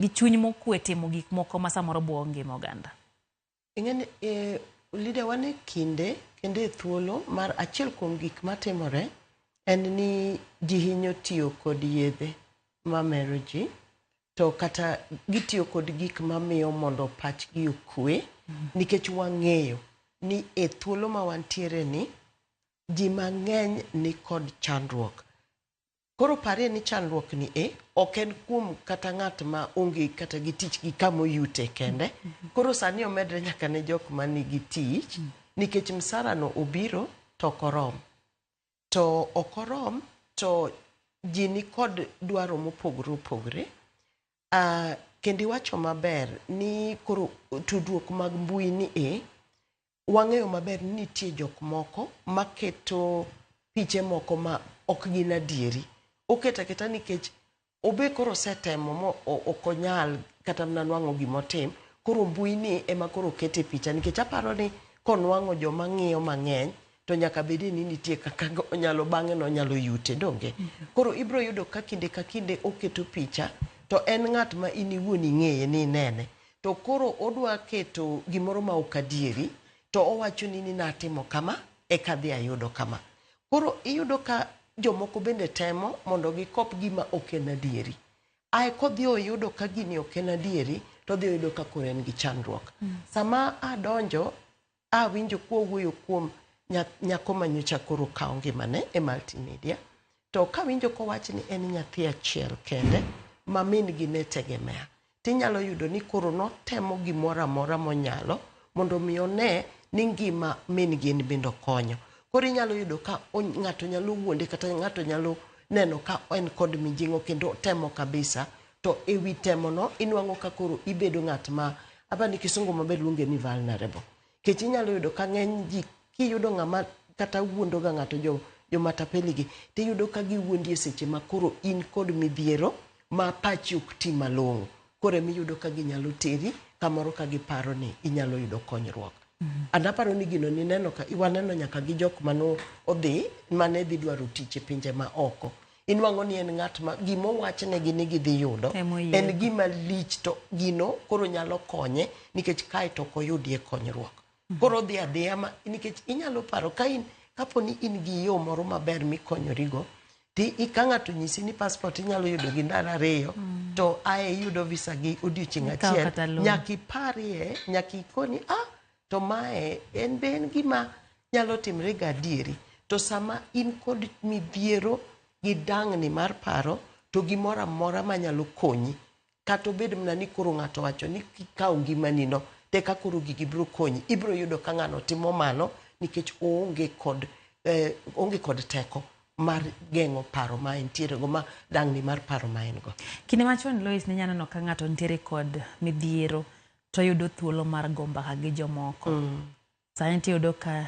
gi chuny mokwe timo gik moko ma samoro buo ngima oganda. Ing'eni Lydia wane kinde thuolo mar achiel kuom gik matimore en ni ji hinyo tiyo kod yedhe mamero ji, to kata gitiyo kod gik mamiyo mondo pachgi okwe, nikech wang'eyo ni e thuolo ma wantiere ni ji mang'eny ni kod chandruok. Koro pare ni chandruok ni ok en kuom kata ng'at ma onge kata gi tich gi kamo yute kende. Koro sani omedre nyaka ne jok ma nigi tich, nikech msara no obiro to korom. To okorom to ji ni kod dwaro mopogre opogre. Kendi wacho maber ni koro tudruok mag mbui ni wang'eyo maber ni nitie jok moko maketo piche moko ma ok gin adieri. Oketa keta nikech obe koro setemo mo okonyal kata mnanwang'o gimotim, koro mbui ni ema koro kete picha, nikech aparo ni konwang'o joma ng'iyo mang'eny to nyaka bedi ni nitie kaka onyalo bang'e no onyalo yute donge. Koro ibro yudo ka kinde ka kinde oketo picha to en ng'at ma in iwuon ing'eye ni nene, to koro odwa keto gimoro ma ok adieri to owacho ni natimo kama eka dhi ayudo kama. Koro iyudo ka jomoko bende temo mondo gikop gima ok en adieri. Kodhi oyudo ka gini ok en adieri to dhi oyudo ka koro en gi chandruok. Sama adonjo awinjo kuowuoyo kuom nyako manyocha koro kawo ngimane e multimedia, to kawinjo kowach ni en nyathi achiel kende ma min gi ne tegemea, tinyalo yudo ni koro notemo gimoro amora monyalo mondo mi one ni ngima min gi bende konyo. Koro inyalo yudo ka ng'ato nyalo wuonde kata ng'ato nyalo neno ka en kod mijing'o kendo temo kabisa, to ewi temo no inwang'o ka koro ibedo ng'at ma abani kisungu maber luonge ni vulnerable. Kech inyalo yudo ka ng'eny ji kiyudo ng'ama kata wuondo ga ng'ato jo matapeli gi, tiyudo ka giwuondi e seche ma koro in kod midhiero ma pachi ok ti malong'o. Koro emiyudo ka ginyalo teri kamoro ka giparo ni inyalo yudo konyruok. Adaparo ni gino ni neno ka iwaneno nyaka gi jok mano odhi mane dhi dwaro tich e pinje ma oko. Inwang'o ni en ng'at ma gimo wachne gi ni gidhi yudo en gima lich, to gino koro nyalo konye nikech kae to koyudie konyruok. Koro dhi adhiya ma nikech inyalo paro ka in kapo ni in gi yo moro maber mikonyorigo, ti ka ng'ato nyisi ni passport inyalo yudo gi ndara 2 to iyudo visa gi odiochieng' achiel, nyaki parie, nyaki koni to mae en gima nyalo timre ga adieri. To sama in kod midhiero gi dang'ni mar paro, to gimoro amora manyalo konyi, kata obed mna ni koro ng'ato wacho ni kikawo ngimani no teka koro gigi biro konyi, ibiro yudo ka ng'ano timo mano nikech oonge kod teko mar geng'o paro ma entiere go, ma dang'ni mar paro ma en go. Kinde machon Lois ne nyaneno ka ng'ato nitiere kod midhiero to yudo thuolo mar go mbaka gi jomoko. Sani tiyudo ka